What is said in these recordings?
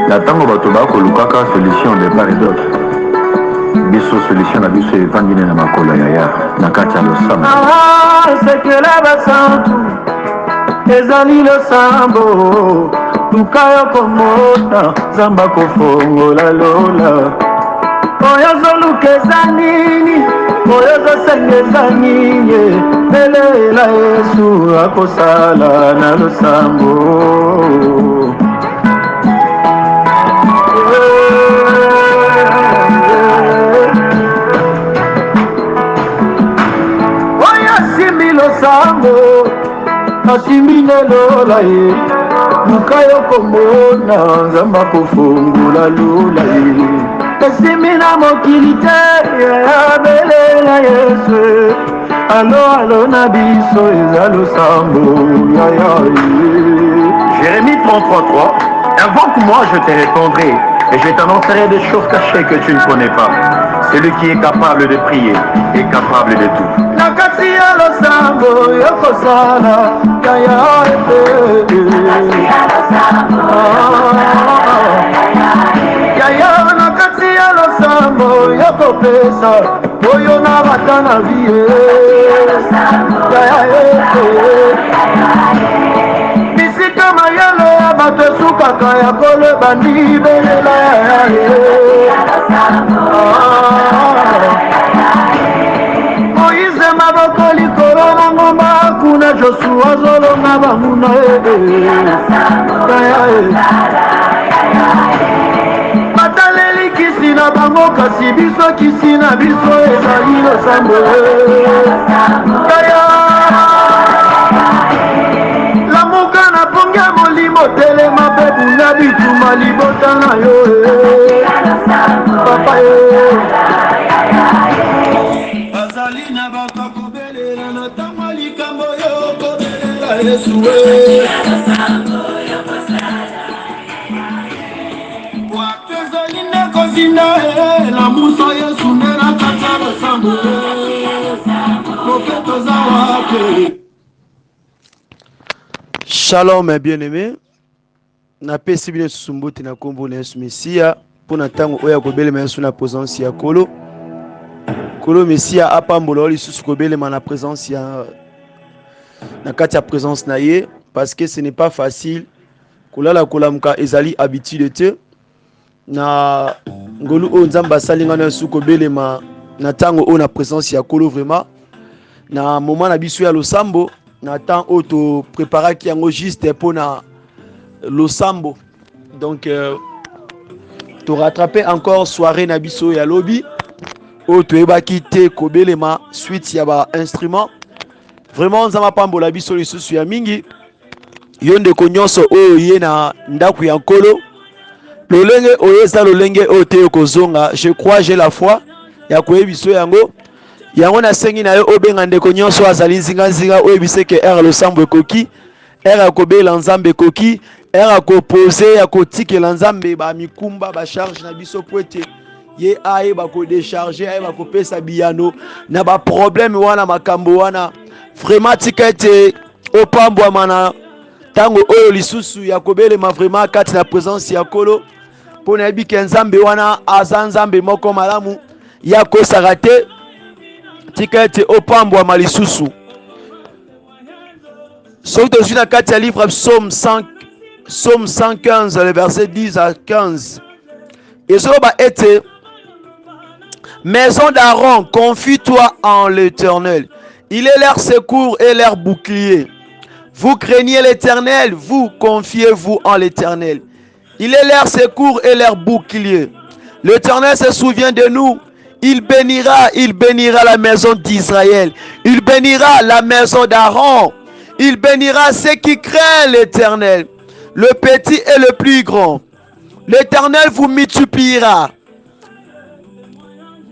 Natango bato bakolukaka solution de part et d'autre. Biso solution na biso evandine na makolo ya na kati ya losambo. Sekela basantu ezali losambo tukayo komona zamba kofongola lola oyo zoluka eza nini oyo zosenga eza nini elela Yesu akosala na losambo. Losambo asimine lola ye mukayo komona nzamba kofungula lola ye esimina mokili te abelela Yesu alo na biso eza losambo yaya ye. Jérémie 33:3. Invoque-moi, je te répondrai et je t'annoncerai des choses cachées que tu ne connais pas. Celui qui est capable de prier est capable de tout. Nakati ya losambo yokosala yaya yaya nakati ya losambo yokopesa oyo na bata na vie bisika mayele ya bato esukaka ya koleba ndibelela Moïse maboko likolo na ngomba kuna Joshua zolonga bamuna bataleli kisi na bango kasi biso kisi na biso ezali losambo lamuka na pongia molimo telema mpe bunda bituma libota na yo papa azalina bakakobelela na ntango likambo yo kobelela Yesu watu ezali nde kozinda na muso Yesu nde na kata losambo profete oza wape. Shalom mes bien-aimés. Na pesi bino susumbuti na kombo na Yesu Mesia pour na tango oya kobelema Yesu na présence ya Kolo. Kolo Mesia apambola oli susu kobelema na présence ya na kati ya présence na ye parce que ce n'est pas facile kolala kolamuka ezali habitude te na ngolu o nzamba salinga na susu kobelema na tango o na présence ya Kolo vraiment na moment na biso ya losambo na temps auto préparer qui yango juste pour na losambo donc to rattraper encore soirée na biso ya lobby auto eba kité kobelema suite ya ba instrument vraiment nzama pambola biso lisusu ya mingi yonde ko nyonso oyo ye na ndaku ya nkolo lolenge oyesa lolenge ote kozonga je crois j'ai la foi ya koyebiso yango yango na sengi na yo obenga ndeko nyonso azali nzinga oyebise ke ere losambo ekoki ere akobela nzambe ekoki ere akopose ya kotikela nzambe ba mikumba ba charge na biso po ete ye aye bako décharger aye bako pesa biyano na ba problème wana makambo wana vraiment tika ete opambwama na tango oyo lisusu ya kobelema vraiment kati na présence ya Kolo po na yebi ke nzambe wana aza nzambe moko malamu ya kosaka te tika ete opambwama lisusu soki tozwi na kati ya livre Psaume 115 le verset 10 à 15 ezoloba ete maison d'Aaron, confie-toi en l'Éternel. Il est leur secours et leur bouclier. Vous craignez l'Éternel, vous confiez-vous en l'Éternel. Il est leur secours et leur bouclier. L'Éternel se souvient de nous. Il bénira la maison d'Israël. Il bénira la maison d'Aaron. Il bénira ceux qui craignent l'Éternel, le petit et le plus grand. L'Éternel vous multipliera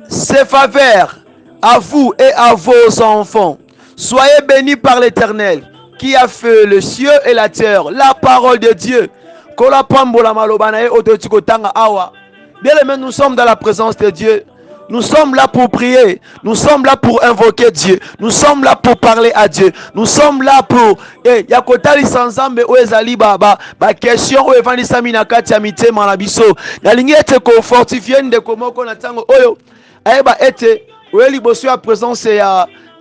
ses faveurs à vous et à vos enfants. Soyez bénis par l'Éternel qui a fait le ciel et la terre. La parole de Dieu. Nous sommes dans la présence de Dieu. Nous sommes là pour prier. Nous sommes là pour invoquer Dieu. Nous sommes là pour parler à Dieu. Nous sommes là pour yakotali sanzambe oezali ba question oyo evandisami na kati ya mitema na biso. Nalingi ete ko fortifier ndeko moko na tango oyo ayeba ete oyo liboso ya présence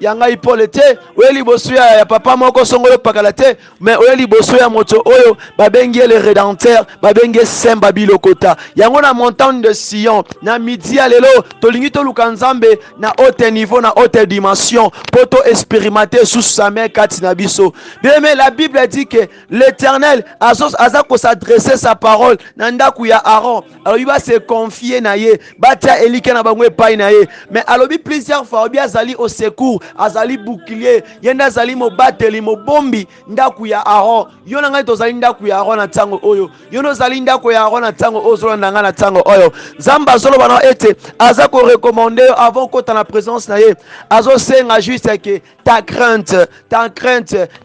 ya ngai Paul te, oyo liboso ya papa moko songolo pakala te, mais oyo liboso ya moto oyo babengi le rédempteur, babengi semba bilokota. Yango na montagne de Sion, na midi ya lelo tolingi toluka nzambe na haute niveau, na haute dimension, poto expérimenter sous sa main kati na biso. Bien, mais la Bible dit que l'Éternel azako s'adresser sa parole na ndaku ya Aaron. Alors il va se confier na ye, batia elike na bangwe pai na ye. Mais alobi plusieurs fois obi azali au secours, azali bouclier, yenda azali mobateli mobombi ndaku ya Aaron. Yona ngai tozali ndaku ya Aaron na tango oyo. Yono zali ndaku ya Aaron na tango ozo ndanga na tango oyo. Zamba zolo bana ete azako recommander avant kota na présence na ye. Azo senga juste que ta crainte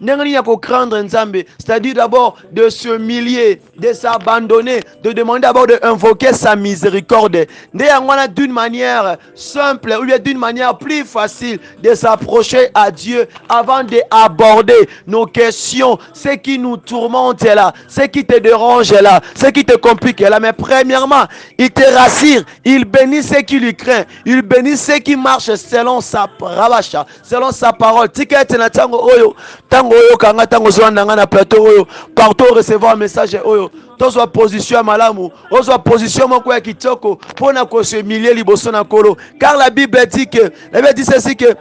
n'engani ya ko craindre nzambe, c'est-à-dire d'abord de se humilier, de s'abandonner, de demander d'abord de invoquer sa miséricorde. D'une manière simple ou bien d'une manière plus facile de s'approcher à Dieu avant d'aborder nos questions, ce qui nous tourmente là, ce qui te dérange là, ce qui te complique là. Mais premièrement, il te rassure, il bénit ceux qui lui craignent, il bénit ceux qui marchent selon sa rabacha, selon sa parole. Tikete na tango oyo kanga tango zoandanga na plateau oyo, partout recevoir un message oyo. Tozwa position malamu, ozwa position moko ya kitoko pona ko se humilier liboso na kolo. Car la Bible dit ceci que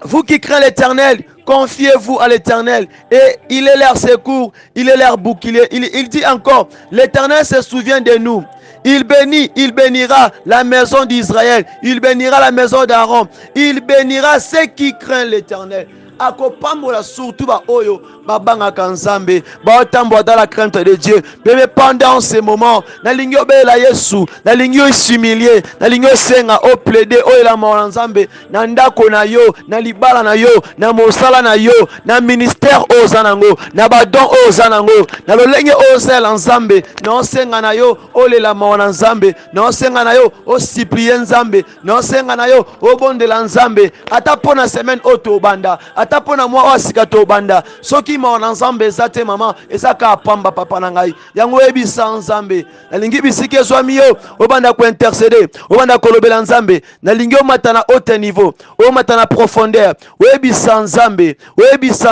vous qui craignez l'Éternel, confiez-vous à l'Éternel et il est leur secours, il est leur bouclier. Il dit encore, l'Éternel se souvient de nous. Il bénira la maison d'Israël, il bénira la maison d'Aaron, il bénira ceux qui craignent l'Éternel. Akopambola surtout ba oyo babanga kanzambe ba otambola dans la crainte de Dieu. Mais pendant ce moment na lingio bela Yesu, na lingio s'humilier, na lingio senga o plaider o la nzambe na ndako na yo, na libala na yo, na mosala na yo, na ministère ozanango, na badon ozanango, na lolenge ozela nzambe, na senga na yo o la nzambe, na senga na yo o supplier nzambe, na senga na yo o bondela nzambe ata pona semaine oto banda. Atapona mwa wasika to banda soki maona nzambe ezate mama ezaka apamba papa na ngai yango ebisa nzambe nalingi bisike zwami yo obanda ko intercéder obanda kolobela nzambe nalingi omata na haute niveau omata na profondeur oyebisa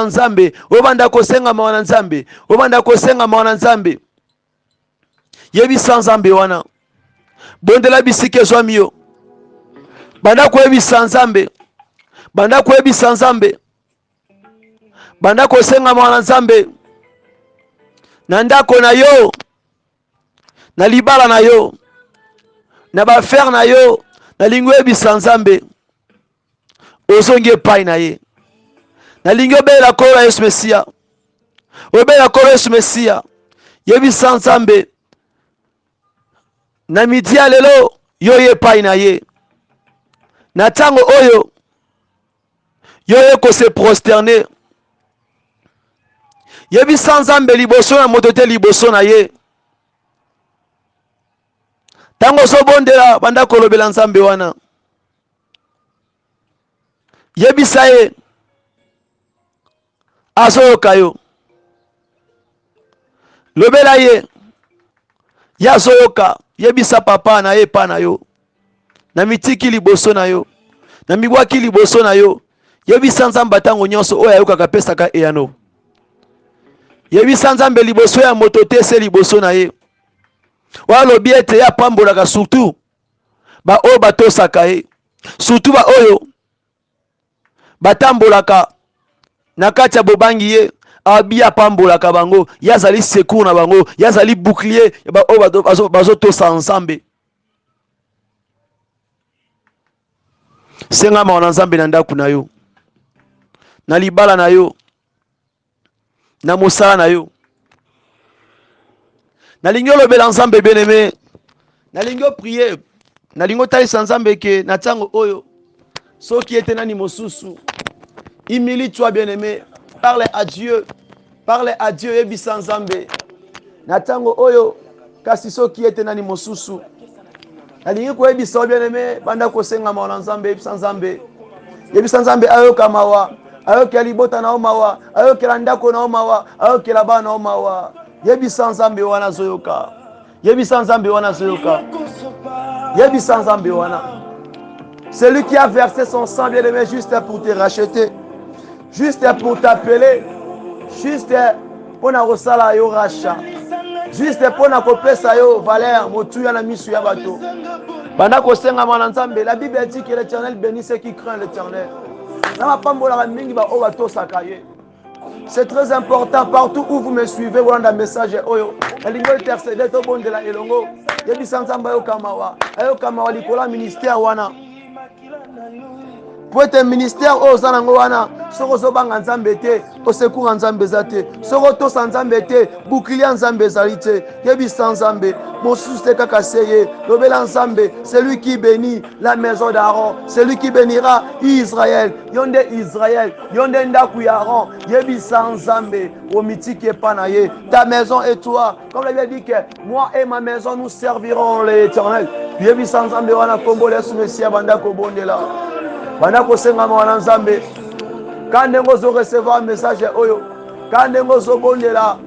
nzambe obanda kosenga maona nzambe obanda kosenga maona nzambe yebisa nzambe wana bondela bisike zwami yo banda koyebisa nzambe banda koyebisa nzambe banda kosenga mwana nzambe na ndako na yo na libala na yo na bafere na yo nalingi oyebisa nzambe ozongi epai na ye nalingi obela kolo Yesu Mesia obela kolo Yesu Mesia yebisa nzambe na midi ya lelo yo ye epai na ye na tango oyo yo ye ko se prosterner yebisa nzambe liboso na moto te liboso na ye tango ozobondela banda kolobela nzambe wana yebisa ye azoyoka yo lobela ye azoyoka yebisa papa na ye pa na yo na mitiki liboso na yo na mibwaki liboso na yo yebisa nzambe tango nyonso oyo ayokaka pesaka eyano yebisa nzambe liboso ya moto te se liboso na ye walobi ete ya pambolaka surtout ba oyo batosaka ye surtout ba oyo batambolaka na kati ya bobangi ye abi apambolaka bango yazali secours na bango yazali bouclier ba oyo bazotosa nzambe senga maona nzambe na ndako na yo na libala na yo na mosala na yo nalingi olobela nzambe bien-aimé nalingi prier nalingi otalisa nzambe ke na ntango oyo soki ete nani mosusu humilie-toi bien-aimé parle à Dieu yebisa nzambe na ntango oyo kasi soki ete nani mosusu alingi koyebisa bien aimé banda kosengama na nzambe yebisa nzambe yebisa nzambe ayoka mawa ayokela libota na yo mawa ayokela ndako na yo mawa ayokela bana na yo mawa yebisa nzambe wana azoyoka yebisa nzambe wana azoyoka yebisa nzambe wana. Celui qui a versé son sang bien aimé juste pour te racheter, juste pour t'appeler, juste pour na kosala yo rachat, juste pour na kopesa yo valeur motuya na misu ya bato banda kosengama na nzambe. La Bible dit que l'Éternel bénit ceux qui craignent l'Éternel. C'est très important partout où vous me suivez. Vous avez un message. Ministère pour être ministère aux Zanangoana, Sorozo Banga Nzambete, au secours Nzambe Zate, Soroto Sanzambete, bouclier Nzambe Zalite, Yebi Sanzambe, mon sous Kakaseye, Lobela Nzambe, c'est lui qui bénit la maison d'Aaron, c'est lui qui bénira Israël, Yonde Israël, Yonde Ndaku Aaron, Yebi Sanzambe, au mythique Panaye, ta maison et toi, comme l'avait dit que moi et ma maison nous servirons l'Éternel. Yebi Sanzambe, Wana Kombo, les Messia Bandako Bondela. Banda kosengama wana nzambe kande ngozo recevoir message oyo kande ngozo bondela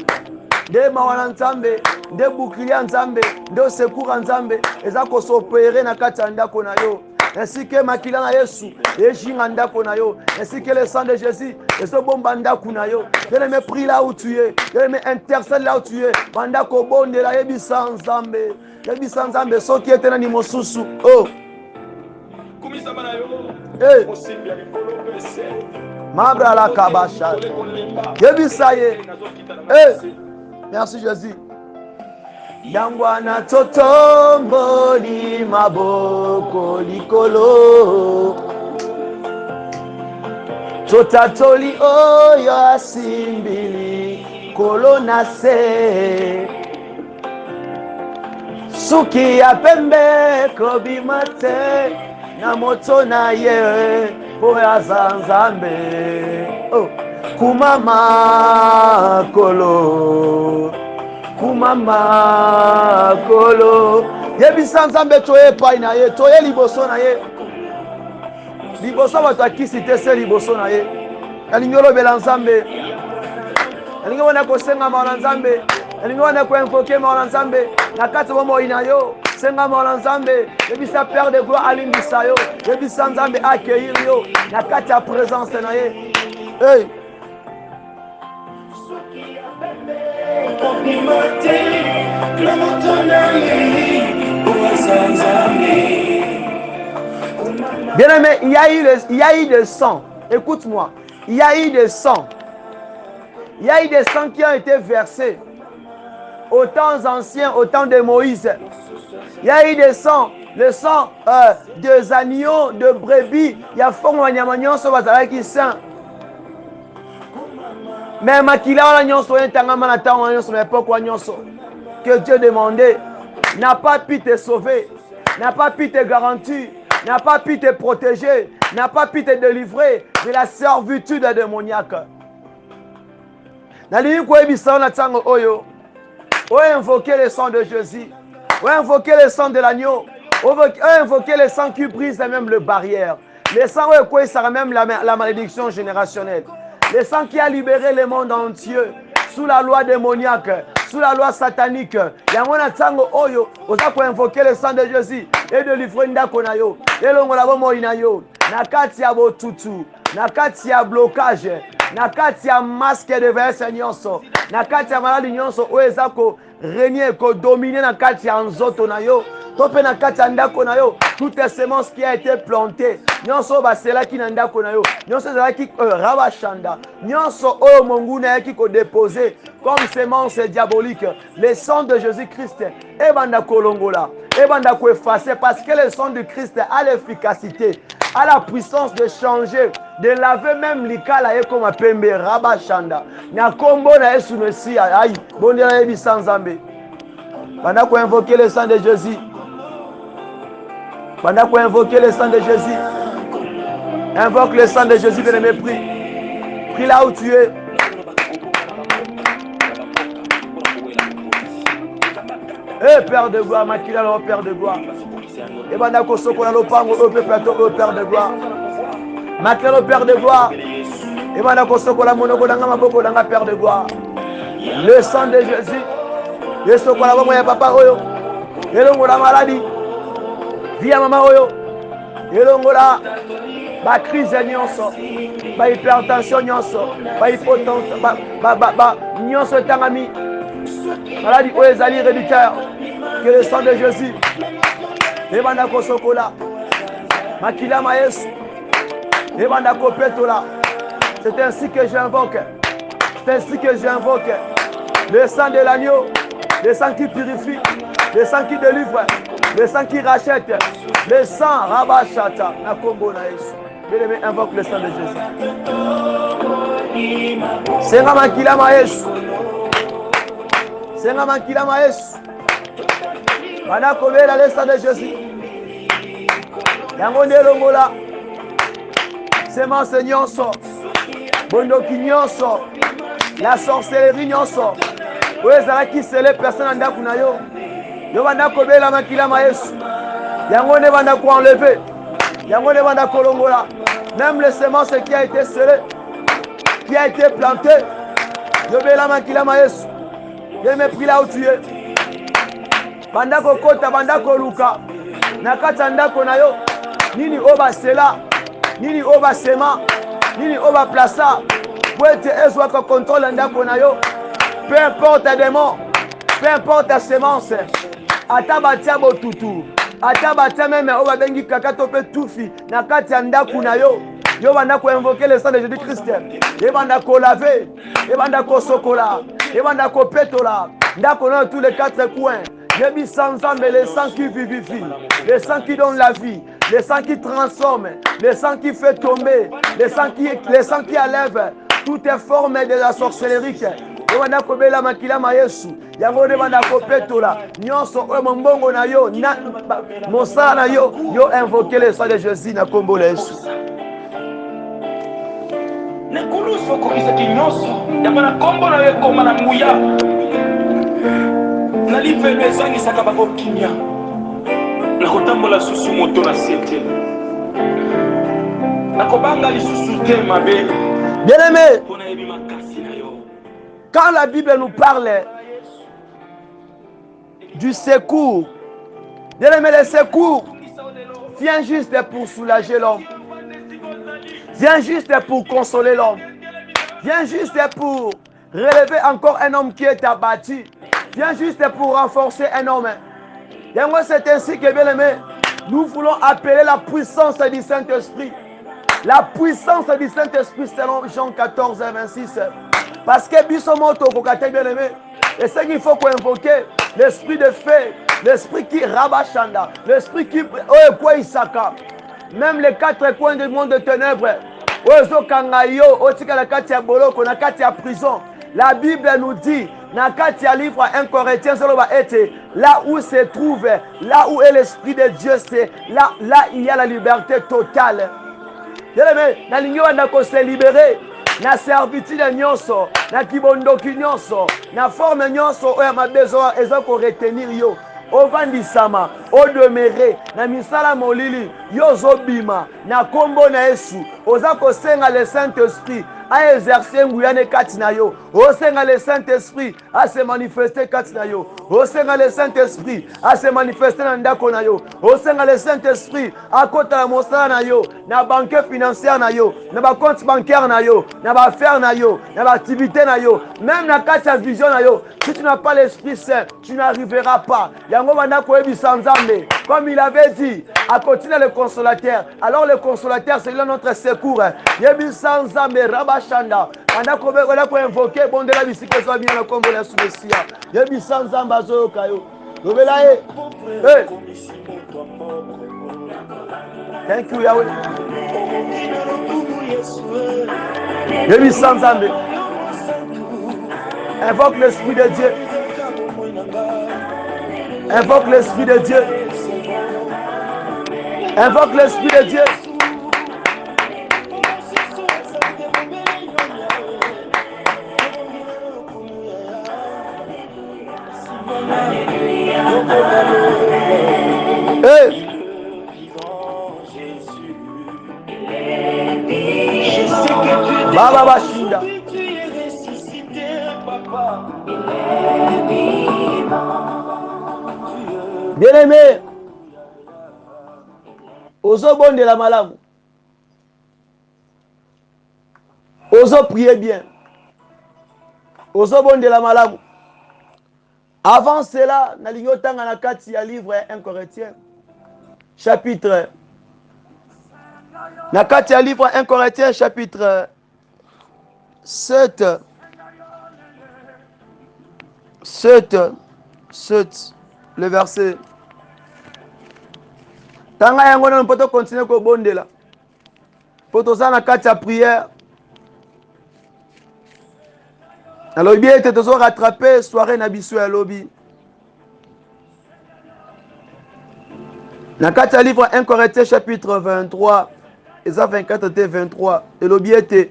de mawana nzambe de bouclier nzambe de secours nzambe eza kosopere na kati ya ndako na yo ainsi que makila na Yesu ejinga ndako na yo ainsi que le sang de Jésus ezobomba ndako na yo. Bien-aimé, prie là où tu es, bien-aimé, intercède là où tu es banda kobondela yebisa nzambe soki etena ni mosusu oh hey. Mabra la kabasha. Yebisaye. Hey. Merci Jésus. Yangwana totombo ni maboko likolo. Totatoli oyo asimbili kolona se. Suki ya pembe kobimate. Na moto na ye oya zanzambe oh kumama kolo yebisa nzambe toye pai na ye toye liboso na ye liboso bato akisi te se liboso na ye alingi olobela nzambe alingi wana kosengama na nzambe alingi wana koinvoke ma na nzambe na kati bomoi na yo senga mona nzambe yebisa Père de gloire alimbisa yo yebisa nzambe accueillir yo na kati ya présence na ye hey. Bien aimé, il y a eu des sangs. Écoute-moi, il y a eu des sangs. Il y a eu des sangs qui ont été versés au temps ancien, au temps de Moïse. Il y a eu des sangs, le sang des agneaux, de brebis. Il y a fond wanyamagnon sur bazalaki saint. Mais makila wala nyonso entangama na tango nyonso na époque wa nyonso que Dieu demandait n'a pas pu te sauver, n'a pas pu te garantir, n'a pas pu te protéger, n'a pas pu te délivrer de la servitude démoniaque. Nalingi koyebisa na tango oyo invoquer le sang de Jésus, invoquer le sang de l'agneau, invoquer le sang qui brise même les barrières, le sang où sera même la malédiction générationnelle, le sang qui a libéré le monde entier sous la loi démoniaque, sous la loi satanique. Yamona tango oyo oza ko invoquer le sang de Jésus et de livrer ndako na yo elongola bomo ina yo na kati ya botutu, na kati ya blocage, na kati ya masque de verse nyonso, na kati ya maladi nyonso oyo eza ko régner, ko dominer na kati ya nzoto na yo, tope na kati ya ndako na yo, toute semence qui a été plantée nyonso baselaki na ndako na yo, nyonso ezalaki rabashanda, nyonso oyo monguna yaki ko déposer comme semence diabolique, le sang de Jésus-Christ ebanda kolongola, ebanda ko effacer, parce que le sang de Christ a l'efficacité, a la puissance de changer, de laver même likala ye comme pembe rabashanda na kombo na Yesu Messia. Aïe bondela yebi sans Nzambe banda ko invoquer le sang de Jésus, banda ko invoquer le sang de Jésus, invoque le sang de Jésus, bien-aimé, prie là où tu es. Eh Père de gloire, Makila, Père de gloire, Et bandako sokola lopango au peuple au Père de gloire. Matin au Père de gloire. Et bandako sokola monoko danga maboko danga Père de gloire. Le sang de Jésus. Et sokola bongo ya papa oyo. Elongo la maladie. Via mama oyo. Elongo la ba crise nyonso. Ba hypertension nyonso. Ba hypotension ba nyonso tangami. Maladie oyo ezali réducteur. Que le sang de Jésus. Et bandako sokola. Makila maes. Et bandako petola. C'est ainsi que j'invoque. C'est ainsi que j'invoque le sang de l'agneau, le sang qui purifie, le sang qui délivre, le sang qui rachète, le sang rabachata. Na Congo na Yesu. Bien-aimé, invoque le sang de Jésus. Senga makila maes. Senga makila maes. Bana kobela le sang de Jésus. Yango ndelongola. Semence nyonso. Bondoki nyonso. La sorcellerie nyonso. Oyo ezalaki sele personne na ndako na yo. Yo banda kobela makila ma Yesu. Yango ne banda ko enlever. Yango ne banda kolongola. Même les semences qui a été scellé, qui a été planté. Yo bela makila ma Yesu. Ye me pris là où tu es. Banda ko kota banda ko luka. Na kata ndako na yo. Nini oba sela. Nini oba sema. Nini oba plasa. Poete ezwa ko contrôle ndako na yo. Peu importe ta démon, peu importe ta sémence. Ata batia botutu. Ata batia même oba bengi kaka to pe tufi na kati ya ndako na yo. Yo banda ko invoquer le sang de Jésus-Christ. Ye banda ko laver, ye banda ko sokola, ye banda ko petola. Ndako na tous les quatre coins. Yebi sans âme, le sang qui vivifie, le sang qui donne la vie, le sang qui transforme, le sang qui fait tomber, le sang qui enlève toutes les formes de la sorcellerie. Yo banda ko bela makila ma Yesu. Yango ne banda ko petola. Nyonso o mbongo na yo, na mosala na yo, yo invoquer le sang de Jésus na kombo la Yesu. Ne kuluso ko kisaki nyonso. Ya bana kombo na yo koma na nguya. Na livelo ezangisaka bakokimia nakotambola susu moto na sete nakobanga lisusu te mabe. Bien-aimé, quand la Bible nous parle du secours, bien-aimé, le secours vient juste pour soulager l'homme, vient juste pour consoler l'homme, vient juste pour relever encore un homme qui est abattu, vient juste pour renforcer un homme. Et moi, c'est ainsi que, bien aimé, nous voulons appeler la puissance du Saint-Esprit. La puissance du Saint-Esprit selon Jean 14, 26. Parce que Bissomoto, bien aimé, et c'est qu'il faut qu'on invoque l'esprit de feu, l'esprit qui rabachanda, l'esprit qui quoi isaka. Même les quatre coins du monde de ténèbres, ozo kangayo, otika la katia boloko, na katia prison. La Bible nous dit, dans le livre 1 Corinthiens, là où se trouve, là où est l'Esprit de Dieu, c'est là il y a la liberté totale. Dans l'union, on se libérer. Na servitude nyonso, na kibondoki nyonso, na forme nyonso, oya mabezo ezoko retenir yo. Ovandisama, odomere, na misala molili, yo zobima, na kombo na Yesu, ozako senga le Saint-Esprit, a exercer nguyane kati na yo. Osenga le Saint-Esprit a se manifester kati na yo. Osenga le Saint-Esprit a se manifester na ndako na yo. Osenga le Saint-Esprit a kota la mosala na yo, na banque financière na yo, na ba compte bancaire na yo, na ba affaire na yo, na ba activité na yo, même na kati ya vision na yo. Si tu n'as pas l'Esprit Saint, tu n'arriveras pas. Yango banda ko ebisa nzambe. Comme il avait dit, à continuer le consolateur. Alors le consolateur, c'est notre secours. Yebisa nzambe rabashanda. Andako ko invoquer bon de la bisike so bien na kombo la soumesia. Yebisa nzambe azoka yo. Lobela e. Hey. Thank you Yahweh. Yebisa nzambe. Invoque l'Esprit de Dieu. Invoque l'Esprit de Dieu. Invoque l'Esprit de Dieu. Hey. Bien-aimé, ozo bonde la malamu. Ozo prier bien. Ozo bonde la malamu. Avant cela, nalingo tanga na kati ya livre 1 Corinthiens chapitre na kati ya livre 1 Corinthiens chapitre 7 le verset tanga yango na poto continuer ko bondela poto za na kati ya prière alobi ete tozo rattraper soirée na biso ya lobi na kati ya livre 1 Corinthiens chapitre 23 et 24 et 23 elobi ete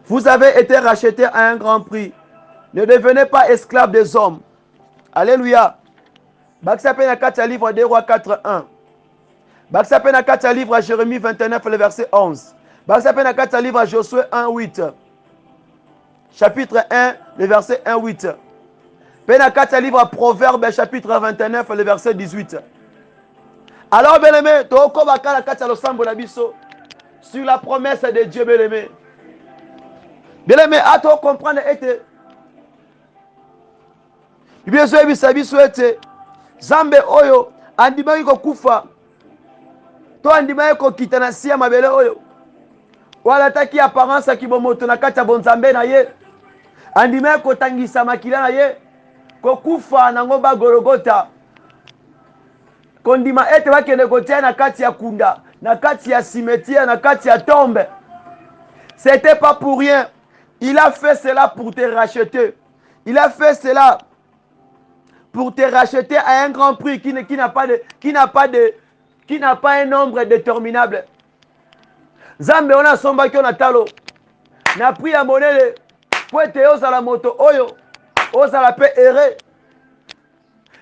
vous avez été rachetés à un grand prix, ne devenez pas esclaves des hommes. Alléluia. Baksa pe na kati ya livre 2 Rois 4:1. Baksa pe na kati ya livre Jérémie 29 le verset 11. Baksa pe na kati ya livre Josué 1:8. Chapitre 1 le verset 1:8. Pe na kati ya livre Proverbe chapitre 29 le verset 18. Alors bien-aimé, toko bakala kati ya losambo na biso sur la promesse de Dieu bien-aimé. Bien-aimé, à toi comprendre ete biso ebisa biso ete Zambe oyo andimaki kokufa to andimaki kokita na si ya mabele oyo walataki apparence ya kibomoto na kati ya bonzambe na ye andimaki kotangisa makila na ye kokufa nango bagologota kondima ete bakende kotia na kati ya kunda na kati ya cimetière na kati ya tombe. C'était pas pour rien. Il a fait cela pour te racheter. Il a fait cela pour te racheter à un grand prix qui n'a pas un nombre déterminable. Zambe on a somba ki on a talo. Na prix à monnaie pour te osala moto oyo osala pe erré.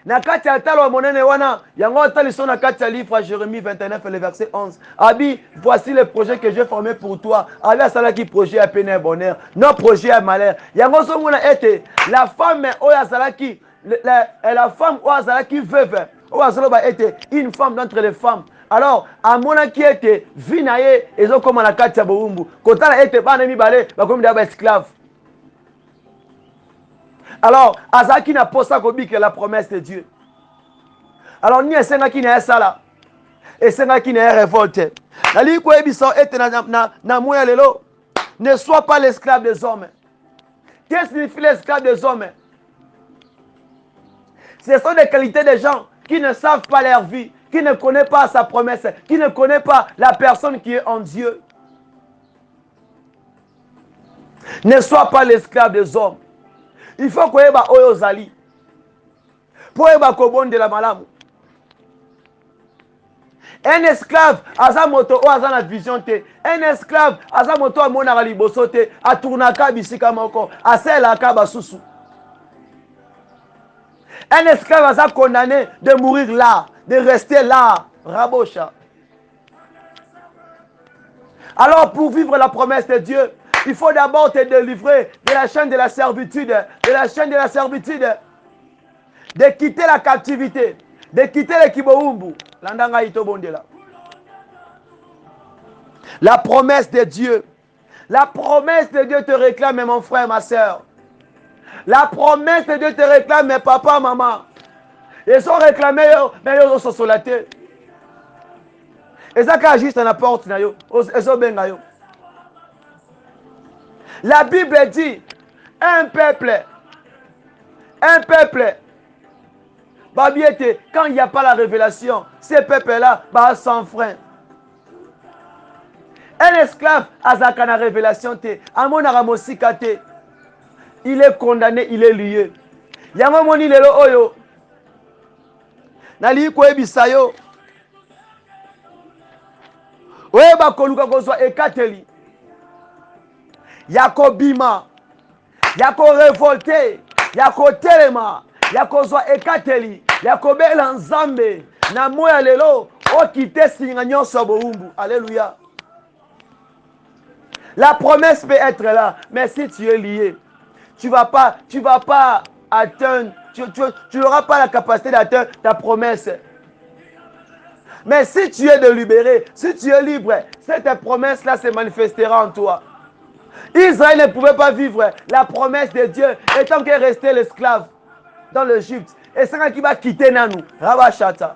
Na kati ya talo monene wana yango taliso na kati ya livre Jérémie 29 le verset 11. Abi, voici le projet que j'ai formé pour toi. Abi asala ki projet à peine bonheur, non projet à malheur. Yango so mona ete la femme oyo asala ki la femme oyo asala ki veuve oyo asala ba ete une femme d'entre les femmes. Alors amona ki ete vie na ye ezokoma na kati ya bowumbu. Kotala ete bana mibale bakomi da ba esclave. Alors, Azaki n'a pas ça comme la promesse de Dieu. Alors, ni esenga qui n'est ça là. Esenga qui n'est révolté. Nali ko ebiso ete na moya lelo. Ne sois pas l'esclave des hommes. Qu'est-ce que signifie l'esclave des hommes? Ce sont des qualités des gens qui ne savent pas leur vie, qui ne connaissent pas sa promesse, qui ne connaissent pas la personne qui est en Dieu. Ne sois pas l'esclave des hommes. Il faut que eba oyo zali. Pour eba kobonde la malamu. Un esclave aza moto o aza na vision te. Un esclave aza moto a mona liboso te, a tournaka bisika moko, a sela ka basusu. Un esclave aza condamné de mourir là, de rester là, rabocha. Alors pour vivre la promesse de Dieu, il faut d'abord te délivrer de la chaîne de la servitude, de quitter la captivité, de quitter le kiboumbu. La promesse de Dieu te réclame, mon frère, ma soeur. La promesse de Dieu te réclame, mes papa, maman. Ils sont réclamés, mais ils sont solatés. Et ça, quand juste à la porte, ils sont bien. La Bible dit, un peuple, quand il n'y a pas la révélation, ces peuples-là, sans frein. Un esclave, azaka na révélation, il est condamné, il est lié. Yango moni lelo oyo. Nali ko ebisa yo. Oyeba koluka kozwa ekateli. Yako bima, yako révolté, yako telema, yako zwa ekateli, yako bela nzambe, na moya lelo, okite singa nyonso boumbu. Alléluia. La promesse peut être là, mais si tu es lié, tu vas pas atteindre, tu n'auras pas la capacité d'atteindre ta promesse. Mais si tu es de libéré, si tu es libre, cette promesse-là se manifestera en toi. Israël ne pouvait pas vivre la promesse de Dieu étant qu'il restait l'esclave dans l'Égypte. Et c'est qui va quitter Nanou, Rabachata.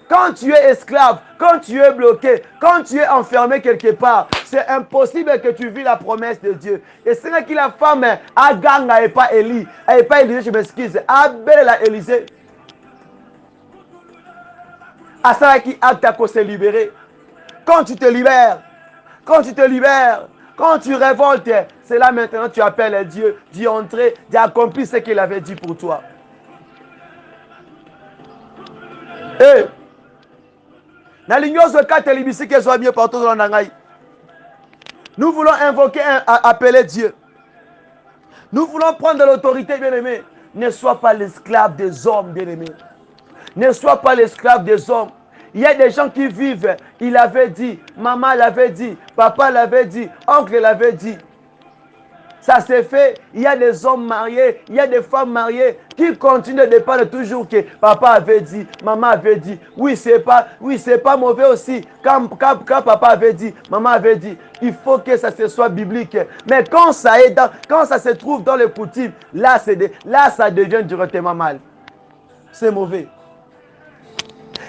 Quand tu es esclave, quand tu es bloqué, quand tu es enfermé quelque part, c'est impossible que tu vis la promesse de Dieu. Et c'est là que la femme a gagné et pas Élie. Et pas Élisée, je m'excuse. Abel la Élisée. À ça qui acte à se libérer. Quand tu te libères, quand tu révoltes, c'est là maintenant que tu appelles Dieu, d'y entrer, d'y accomplir ce qu'il avait dit pour toi. Et nous voulons invoquer, appeler Dieu. Nous voulons prendre de l'autorité, bien-aimé. Ne sois pas l'esclave des hommes, bien-aimé. Ne sois pas l'esclave des hommes. Il y a des gens qui vivent, il avait dit, maman l'avait dit, papa l'avait dit, oncle l'avait dit. Ça s'est fait. Il y a des hommes mariés, il y a des femmes mariées qui continuent de dépendre toujours que papa avait dit, maman avait dit. Oui, c'est pas mauvais aussi. Quand papa avait dit, maman avait dit, il faut que ça se soit biblique. Mais quand ça se trouve dans les coutumes, là ça devient directement mal. C'est mauvais.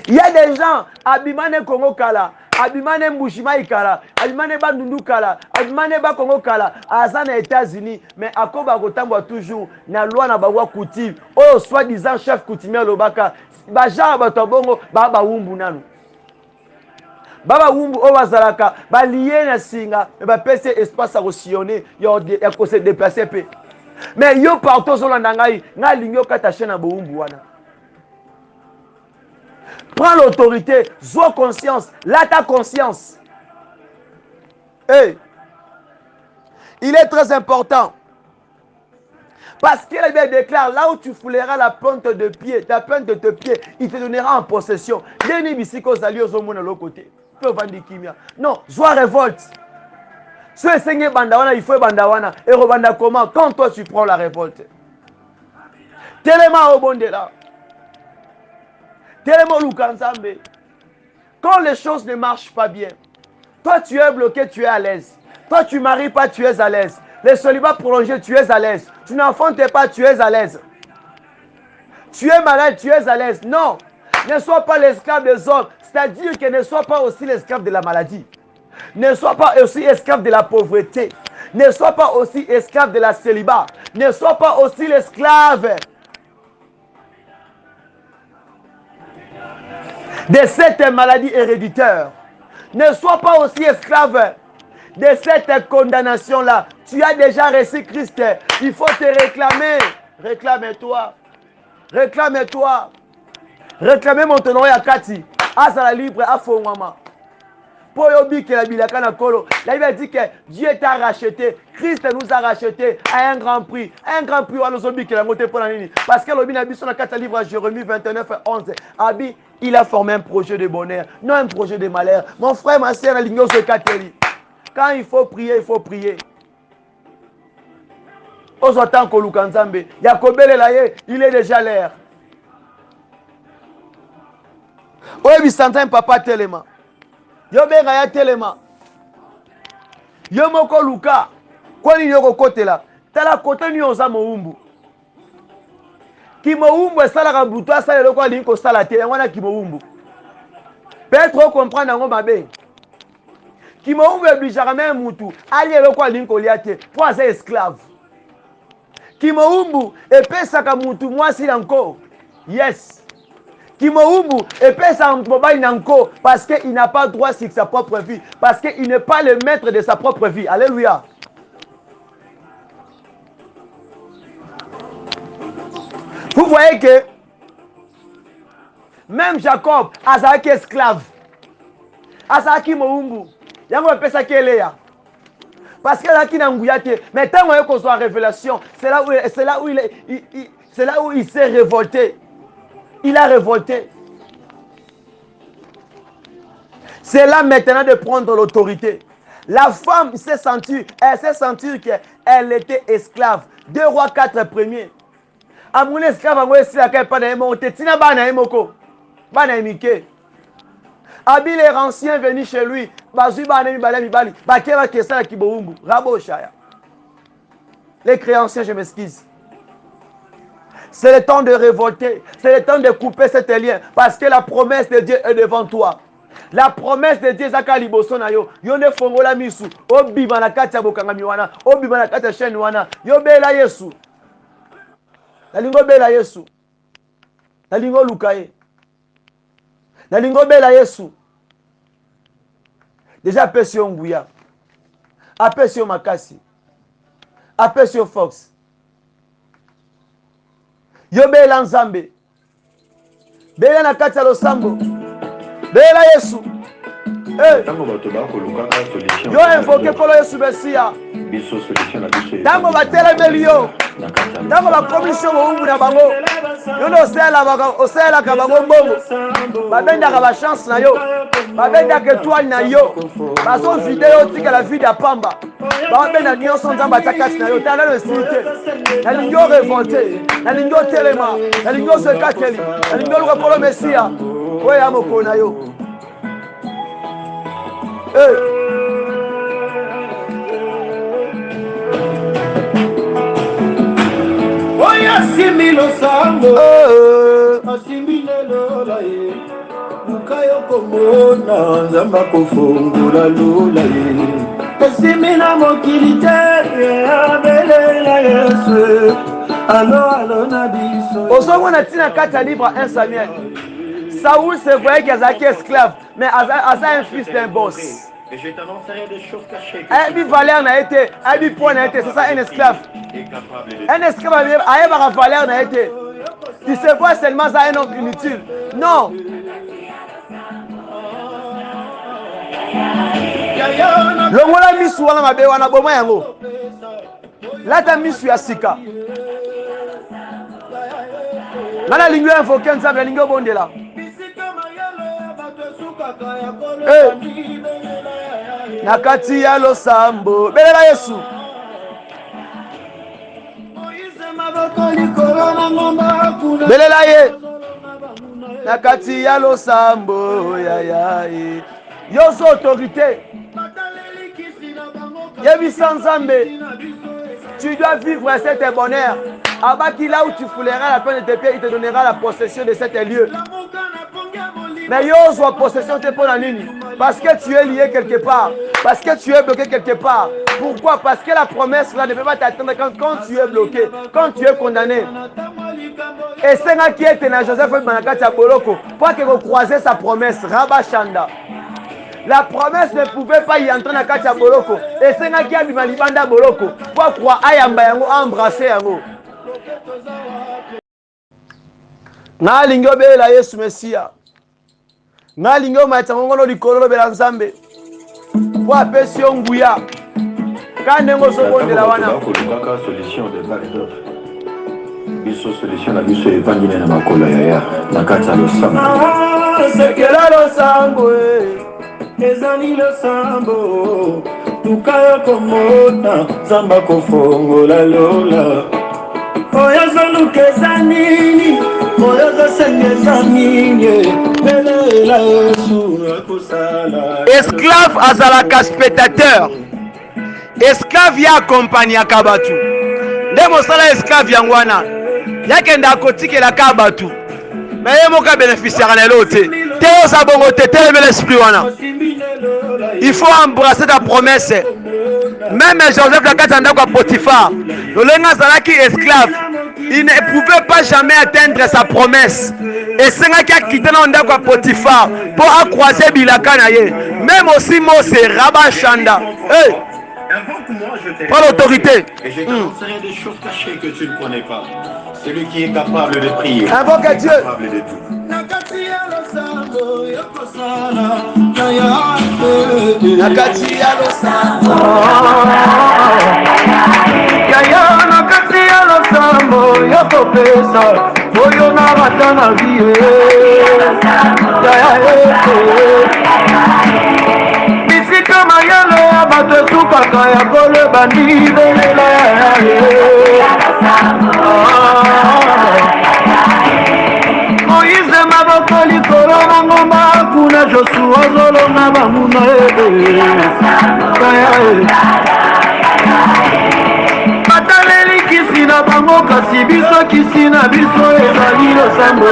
Il y a des gens, Abimane Kongo Kala, Abimane Mbushima Ikala, Abimane Bandundu Kala, Abimane Bakongo Kala, Azana États-Unis, mais Akoba Gotambo toujours, na loi na bawa coutume, oh soi-disant chef coutumier Lobaka, Baja Batobongo, Baba Wumbu Nanu. Baba Wumbu Owazalaka, Balié na Singa, mais ba PC espace à resionner, ya ko se déplacer pe. Mais yo partout sur l'andangai, na linyo katache na Wumbu wana. Prends l'autorité, sois conscience, là ta conscience. Hey. Il est très important. Parce qu'il déclare, là où tu fouleras la plante de pied, ta plante de tes pieds, il te donnera en possession. Non, sois révolte. Si tu es bandawana, il faut bandawana. Et rebanda comment? Quand toi tu prends la révolte. Tellement au bon de là. Quand les choses ne marchent pas bien, toi tu es bloqué, tu es à l'aise. Toi tu ne maries pas, tu es à l'aise. Les célibats prolongés, tu es à l'aise. Tu n'enfantes pas, tu es à l'aise. Tu es malade, tu es à l'aise. Non, ne sois pas l'esclave des hommes. C'est-à-dire que ne sois pas aussi l'esclave de la maladie. Ne sois pas aussi esclave de la pauvreté. Ne sois pas aussi esclave de la célibat. Ne sois pas aussi l'esclave de cette maladie héréditaire. Ne sois pas aussi esclave de cette condamnation-là. Tu as déjà reçu Christ. Il faut te réclamer. Réclame-toi. Réclame-toi. Réclamez mon tonneau à Kati. Asala libre à Fongwama. Poyobi que la bilakana kolo. La Bible dit que Dieu t'a racheté. Christ nous a racheté à un grand prix. Un grand prix à nos obi que la montée pour la nini. Parce que l'obi n'a vu sur la 4 livre à Jérémie 29 11. Abi, il a formé un projet de bonheur, non un projet de malheur. Mon frère, ma soeur, la ligne se cateri. Quand il faut prier, il faut prier. Ozotan Kolukanzambe. Yakobele laye, il est déjà l'air. Oyebi santin papa telema. Yo benga ya telema. Yo moko luka. Kwani yoko kote la. Tala kote ni oza moumbu. Kimoumbu esala ka buto asala loko ali ko sala te ngwana kimoumbu. Peut-être comprendre ngo mabe. Kimoumbu eblijaka même mutu ali loko ali ko liate pour asa esclave. Kimoumbu epesaka mutu mwasi encore. Yes. Kimoumbu epesa mobali nanko parce qu'il n'a pas droit sur sa propre vie, parce qu'il n'est pas le maître de sa propre vie. Alléluia. Vous voyez que même Jacob azaki esclave. Azaki moumbu. Yango epesa keleya. Parce que là qui n'a nguyate, mais tant qu'on soit révélation, c'est là où il s'est révolté. Il a révolté. C'est là maintenant de prendre l'autorité. La femme s'est sentie qu'elle était esclave. 2 Rois 4 premiers. Amune esclave ango esila kai pa na monte tina bana emoko. Bana emike. Abi les anciens venus chez lui. Bazui bana mi bala mi bali. Ba keba kesa ki boumbu. Rabo shaya. Les créanciers, je m'excuse. C'est le temps de révolter. C'est le temps de couper cet lien. Parce que la promesse de Dieu est devant toi. La promesse de Dieu est liboso na yo. Yo ne fongola misu. Obiba na kati ya bokangami wana. Obiba na kati ya chaîne wana. Yo bela Yesu. Nalingo bela Yesu. Nalingo lukaye. Nalingo bela Yesu. Déjà apesi yo nguya. Apesi yo makasi. Apesi yo fox. Yo bela Nzambe. Bela na kati ya losambo. Bela Yesu. Yo invoke kolo Yesu Mesia. Tango batelemeli yo. Tango bakomisio boumbu na bango. Yo no osela ka bango mbongo. Babendaka ba chance na yo. Babendaka étoile na yo. Bazo video tika la vie ya pamba. Babenda nyonso Nzambe atakati na yo. Tala le site. Nalingi yo révolter. Nalingi yo telema. Nalingi yo sekateli. Nalingi yo luka kolo Mesia. Oya moko na yo. Oya simbi losambo asimbi lola ye mukayo komona Nzambe kofongola lola ye asimbi na mokili te abelela Yesu alo na biso. Osomona tina kati ya livre 1 Samuel. Saoul se voyait qu'il était esclave, mais Asa un fils d'un boss. Et je t'annoncerai des choses cachées. Un valeur n'a été, un point n'a été, c'est ça un esclave. Un esclave a un valeur n'a été. Tu se vois seulement ça un homme inutile. Non. Longola misu wana mabe wana boma yango. Lata misu ya sika. Nana lingyo invoquer Nzambe lingyo bondela. Nakati ya losambo belela Yesu. Belela ye. Nakati ya losambo ya. Yoso autorité. Yebisa Nzambe. Tu dois vivre cet bonheur. Abaki là où tu fouleras la peine de tes pieds, il te donnera la possession de cet lieu. Mais yo soit possession de pour la ligne. Parce que tu es lié quelque part. Parce que tu es bloqué quelque part. Pourquoi? Parce que la promesse là ne peut pas t'attendre quand tu es bloqué, quand tu es condamné. Et c'est là qui est dans Joseph Manakati Boloko. Pour que vous croisez sa promesse. Rabashanda. La promesse ne pouvait pas y entrer dans Katia Boloko. Et c'est là qui a Bimalibanda Boloko. Pour croire Ayamba Yango embrasser Yango. Na lingo bela Yesu Mesia. Na lingo matango likolo bela Nzambe. Po apesi nguya. Kande ngo sokondela wana. Kaka solution de vague d'autres. Biso solution na biso evangile na makolo ya na kata lo sambo. Sekela lo sambo. Ezani lo sambo. Tukayo komona Nzambe kofongola lola. Oyazo lukeza nini, oyazo sengeza nini, belela Yesu akusala. Esclave azalaka spectateur. Esclave ya accompagna kabatu. Ndemo sala esclave yango wana. Yakenda kotikela kabatu. Mais yemo ka bénéficiaire na lote. Te osabongo te teleme l'esprit wana. Il faut embrasser ta promesse. Même Joseph Lakatanda kwa Potiphar, le lenga zalaki esclave, il ne pouvait pas jamais atteindre sa promesse. Et c'est là qu'il a quitté l'onda kwa Potiphar pour croiser Bilaka na ye. Même aussi Mose Rabashanda. Hey, prends l'autorité. Et je t'annoncerai des choses cachées que tu ne connais pas. Celui qui est capable de prier. Invoque Dieu. Capable de tout. Nakati ya losambo. Yaya nakati ya losambo yoko pesa. Oyo na matana vie. Yaya bisika mayalo moto esukaka ya koloba ndibelela Moïse maboko likolo na ngomba kuna Joshua azolonga bamuna bataleli kisi na bango kasi biso kisi na biso ezali losambo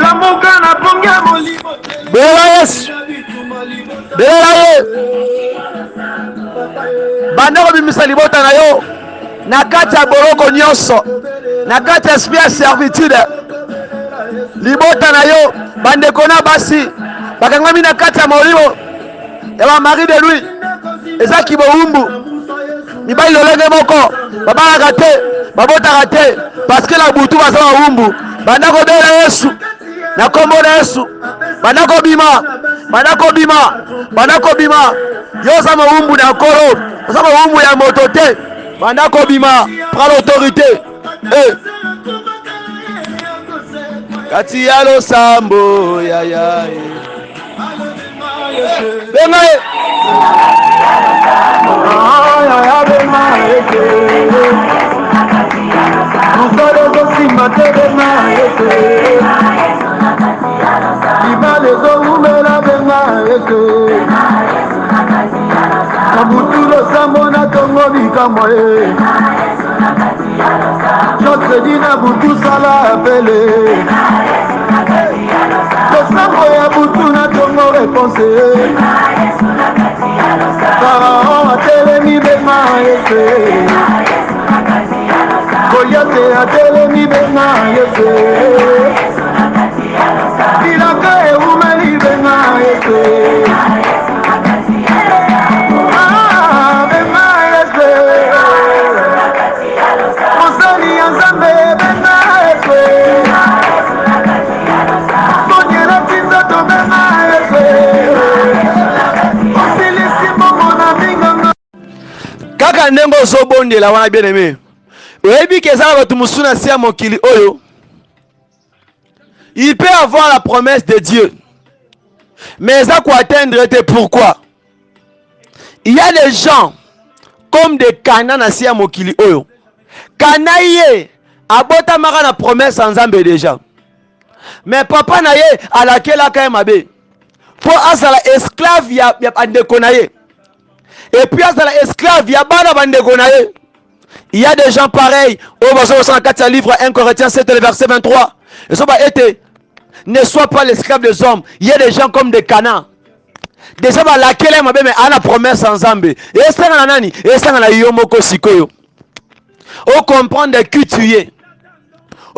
lamoka na pongia molimo belela Yesu belela ye banda kobimisa libota na yo na kati ya boloko nyonso na kati ya esprit ya servitude libota na yo bandeko na basi bakangami na kati ya molimo ya bamari de lui eza kibowumbu mibali lolenge moko babalaka te babotaka te parceke na butu baza bawumbu banda kobela Yesu na kombo na Yesu banda kobima banda kobima banda kobima yo oza mowumbu na nkolo oza mowumbu ya moto te banda kobima prend l'autorité kati ya losambo yaya benga ye mosala ezosimba te benga ete libala ezowumela benga ete na butu losambo na tongo bikamwa ye josedi na butu sala apele losambo ya butu na tongo reponse faraon atelemi benga ete Koyote atelemi benga ete bilaka eumeli benga ete benga ete mosali ya nzambe benga ete tonyela tinzoto benga ete osilisi mbongo na minganga kaka ndenge ozobondela wana bien aimé oyebi ke ezala bato mosusu na se ya mokili oyo il peut avoir la promesse de Dieu mais eza koatteindre te pourquoi il y a des gens comme des Cana na se ya mokili oyo Cana ye abotamaka na promesse ya Nzambe déjà mais papa na ye alakelaka ye mabe mpo azala esclave ya bandeko na ye et puis azala esclave ya bana bandeko na ye. Il y a des gens pareils. Au verset 4 livre 1 Corinthiens 7 le verset 23. Et ça va être ne sois pas l'esclave des hommes. Il y a des gens comme des Cana. Déjà va laquelle m'a mais à la promesse ensemble. Et ça na nani? Et ça na yomoko sikoyo. On comprend de qui tu es.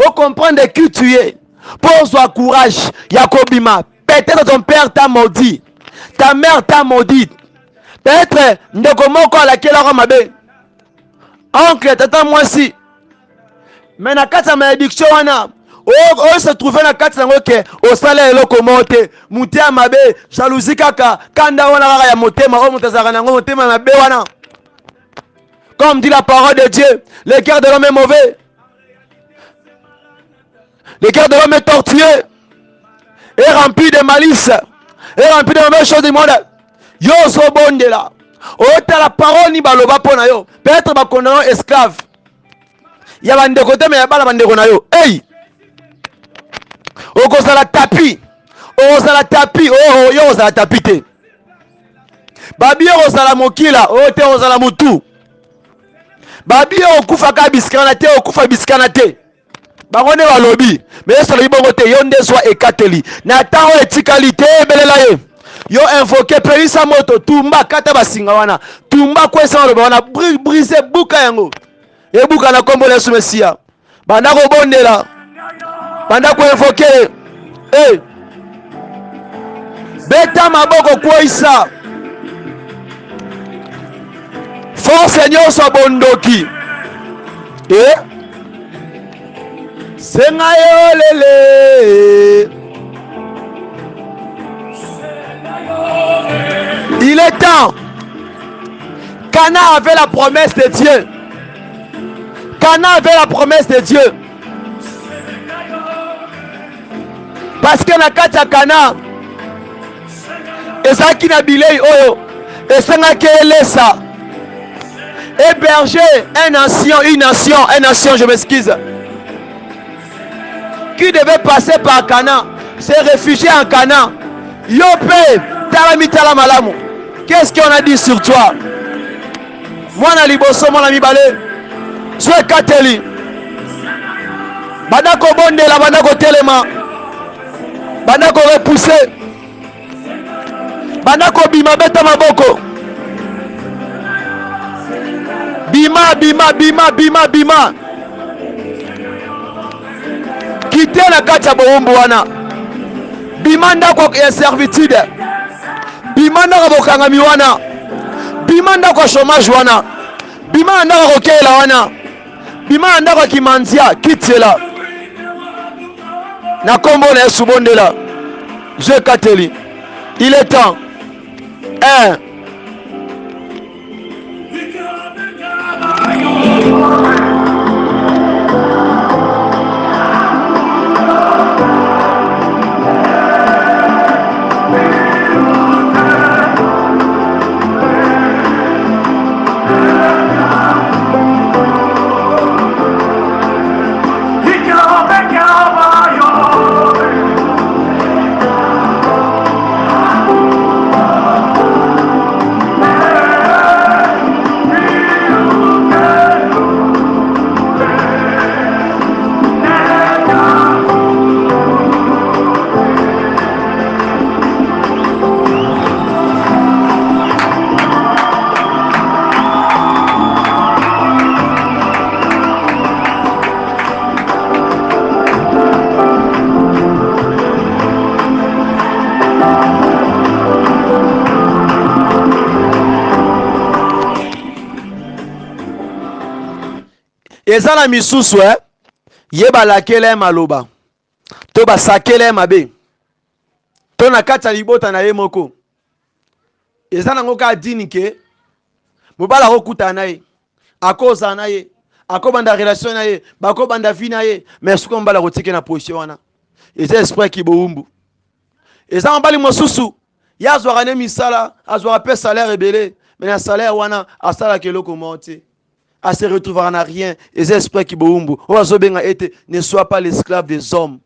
On comprend de qui tu es. Pose-toi courage. Yakobima. Peut-être ton père t'a maudit. Ta mère t'a maudit. Peut-être ndekomoko à laquelle on m'a oncle tata mwasi mais na kati ya malédiction wana oyo se trouve na kati yango ke osala eloko moko te motema mabe jalousie kaka kanda wana kaka ya motema oyo moto azalaka nango motema mabe wana comme dit la parole de Dieu le cœur de l'homme est mauvais le cœur de l'homme est tortueux et rempli de malice et rempli de mauvaises choses du monde yo ozobondela otala parole ni baloba pona yo peut-être bakonda yo esclave ya bandeko te me ya bana bandeko na yo hey okozala tapi yo ozala tapi te babi yo ozala mokila oyo te ozala mutu babi yo okufaka bisikana te okufa bisikana te bango nde balobi me esolobi bongo te yo nde zwa ekateli na ntango etikali te ebelela ye yo invoqué pelisa moto tumba kata basinga wana tumba kwesa loba wana brise buka yango e buka na kombo Yesu Mesia banda ko bondela banda ko invoqué beta maboko kwisa force nyonso bondoki senga yo lele. Il est temps. Cana avait la promesse de Dieu. Cana avait la promesse de Dieu. Parce que na kati ya Cana ezalaki na bilei oyo esengaki elesa héberger une nation, je m'excuse, qui devait passer par Canaan, se réfugier en Canaan. Yopé, talamita malamu. Qu'est-ce qu'on a dit sur toi? Moi na liboso moi na mibale. Soit kateli. Bandako bondela, bandako telema. Bandako repousser. Bandako bima beta maboko. Bima, bima, bima, bima, bima. Quitter la kati ya boumbu wana. Bima ndako ya servitude. Bima ndako bokangami wana. Bima ndako chômage wana. Bima ndako kokela wana. Bima ndako kimanzia kitela. Na kombo na Yesu bondela. Je kateli. Il est temps. 1. Eza na misusu yeba lakele maloba to basakele mabe to na kati ya libota na ye moko eza nango ka dini ke mobala kokuta na ye akoza na ye akobanda relation na ye bakobanda vie na ye mais suko mbala kotike na position wana eza esprit ki boumbu eza mbali mosusu yazwaka ne misala azwaka pe salaire ebele mais na salaire wana asala keloko monte à se retrouver en rien. Et les esprits qui boumbu. Ne sois pas l'esclave des hommes.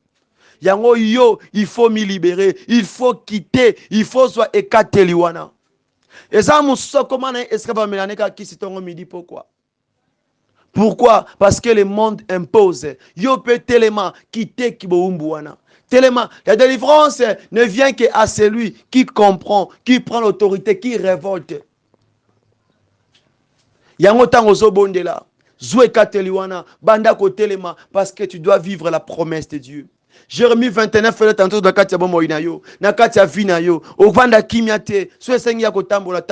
Yango yo, il faut m'y libérer. Il faut quitter. Il faut soit écarter liwana. Et ça, mon so comment est-ce que va me l'année qui s'est en midi pourquoi? Pourquoi? Parce que le monde impose. Yo peut tellement quitter qui boumbu wana. Tellement, la délivrance ne vient qu'à celui qui comprend, qui prend l'autorité, qui révolte. Yango tango zo bondela zwe kateliwana banda ko telema parce que tu dois vivre la promesse de Dieu. Jérémie 29 fait tantôt de katia bomo inayo na katia vina yo ovanda kimiate so sengi ya ko tambola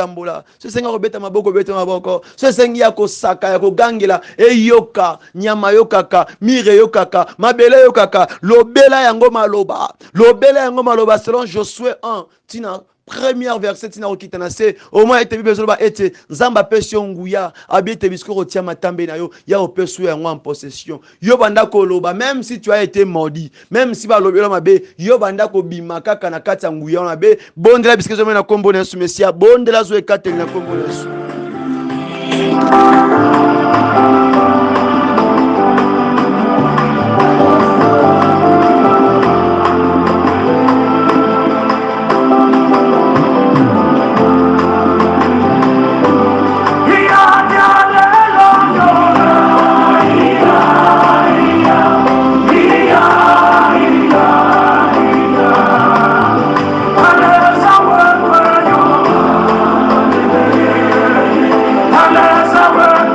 so sengi ko beta maboko so sengi ya ko saka ya ko gangela eyoka nyama yokaka mire yokaka mabele yokaka lobela yango maloba selon Josué 1 tina première verset tina okitana se au moins ete bibezo ba ete nzamba pesio nguya abite bisko rotia matambe na yo ya opesu yango en possession yo banda ko loba même si tu as été maudit même si ba lobelo mabe yo banda ko bima kaka na kata nguya na be bondela bisko zo na kombo na Yesu Mesia bondela zo ekate na kombo na Yesu. Our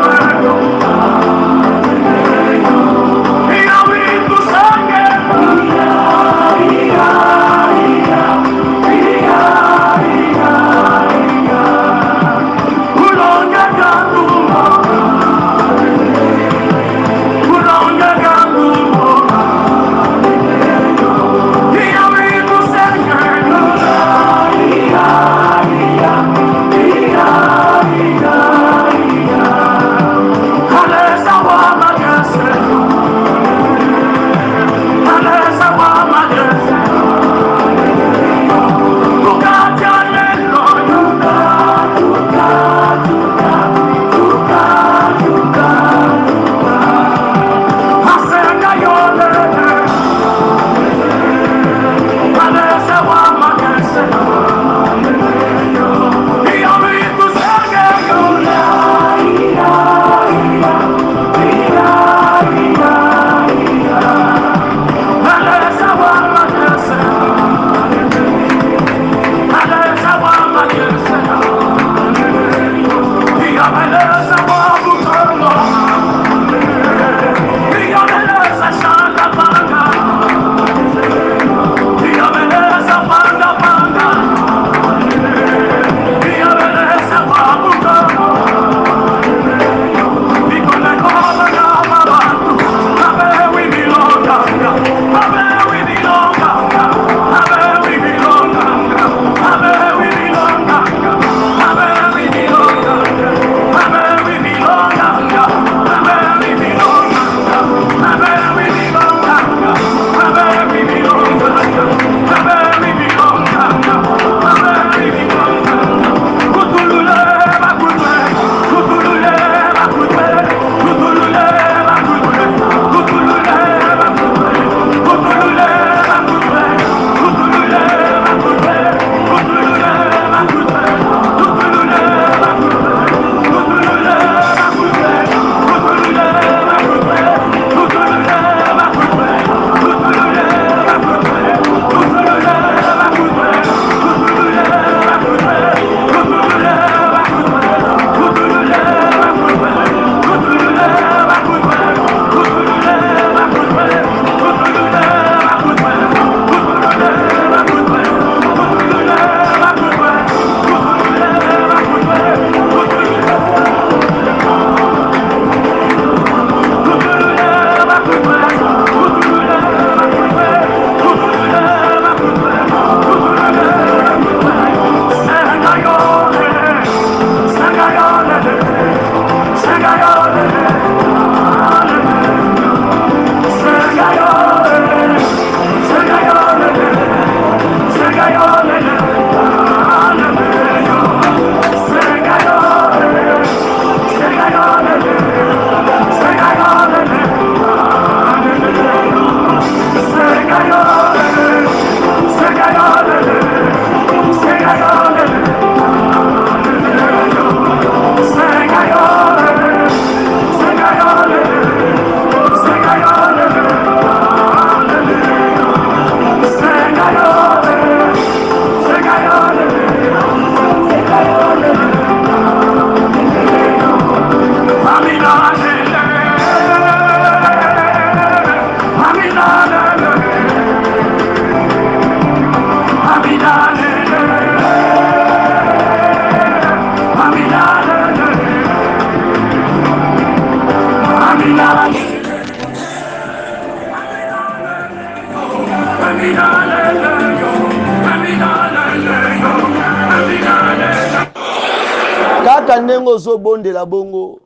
kaka ndenge ozobondela bongo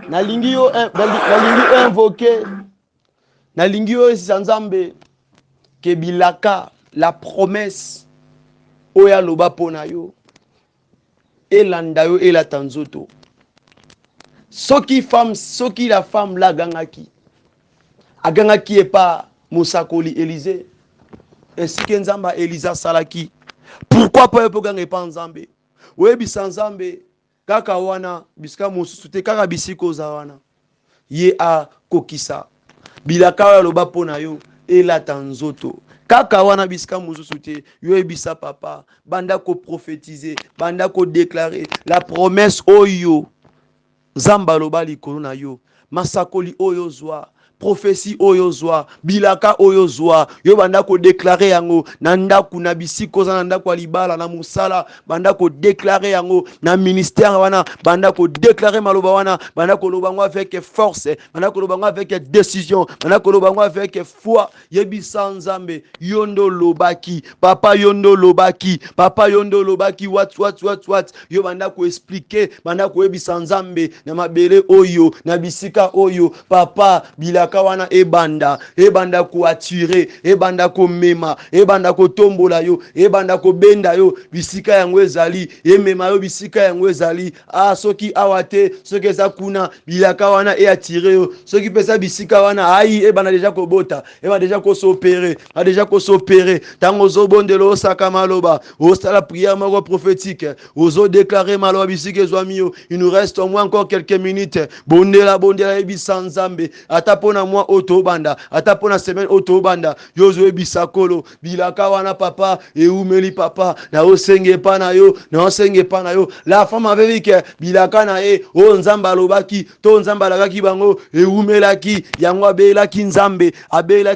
nalingi yo invoquer nalingi yo esisa Nzambe ke bilaka la promesse oya loba pona yo elanda yo elata nzoto soki la femme la agangaki epa mosakoli Élysée esike Nzamba Elisa salaki pourquoi pas po ganga epa Nzambe oyebisa Nzambe kaka wana bisika mosusu te kaka bisiko za wana ye a kokisa bilaka ya loba pona yo elata nzoto kaka wana bisika mosusu te yo ebisa papa banda ko prophétiser banda ko déclarer la promesse oyo Nzamba loba likolo na yo masakoli oyo zwa prophétie oyo zwa bilaka oyo zwa yo banda ko déclarer yango na ndaku na bisiko za na ndaku alibala na musala banda ko déclarer yango na ministère wana banda ko déclarer maloba wana banda ko lobango avec force banda ko lobango avec décision banda ko lobango avec foi yebisa Nzambe yondo lobaki papa yondo lobaki what yo banda ko expliquer banda ko yebisa Nzambe na mabele oyo na bisika oyo papa bilaka wana ebanda ko attirer ebanda ko mema ebanda ko tombola yo ebanda ko benda yo bisika yango ezali emema yo bisika yango ezali soki awate soki eza kuna bilaka wana attirer yo soki pesa bisika wana ebanda déjà ko bota ebanda déjà ko s'opérer tango zo bondelo osaka maloba osala prière moko prophétique ozo déclarer maloba bisika ezwami yo il nous reste au moins encore quelques minutes bondela ebisa Nzambe ata pona moi otobanda ata pona semaine otobanda yozo ebisa kolo bilaka wana papa eumeli papa na osenge pa na yo la femme avait dit que bilaka na o Nzamba alobaki to Nzamba alakaki bango eumelaki yango abelaki Nzambe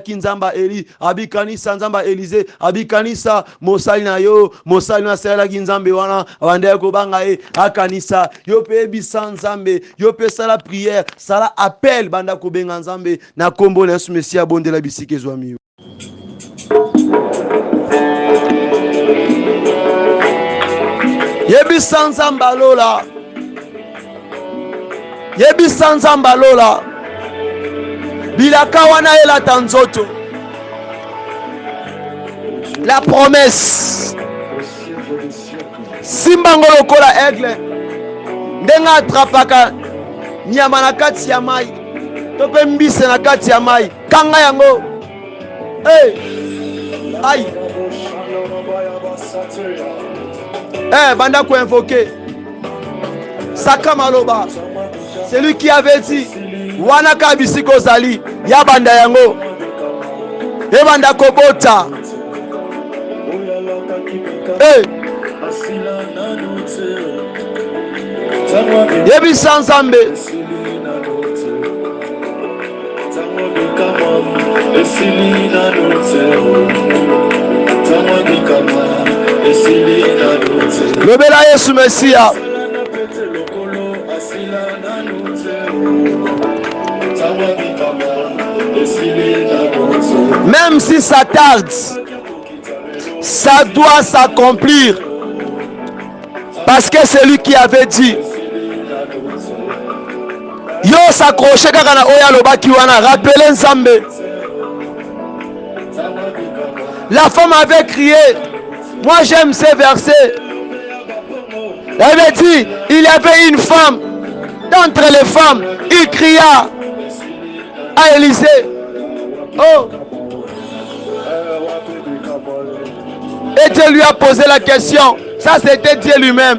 Nzamba Eli abikanisa Nzamba Élysée abikanisa mosali na yo mosali na salaki Nzambe wana abanda ko banga akanisa yo pe ebisa Nzambe yo pe sala prière sala appel banda ko benga Nzambe na kombo na Yesu Mesia bondela bisika ezwami yo yebisa Nzamba lola bilaka wana elata nzoto la promesse simbango lokola aigle ndenga atrapaka nyama na kati ya mai to pe mbise na kati ya mai kanga yango banda ko invoquer saka maloba celui qui avait dit wana ka bisiko zali ya banda yango banda ko bota yebisa Nzambe lobela Yesu Mesia même si ça tarde ça doit s'accomplir parce que c'est lui qui avait dit yo s'accrocher kaka na oya lobaki wana rappeler Nzambe la femme avait crié moi j'aime ces versets elle avait dit il y avait une femme d'entre les femmes il cria à Élysée et Dieu lui a posé la question ça c'était Dieu lui-même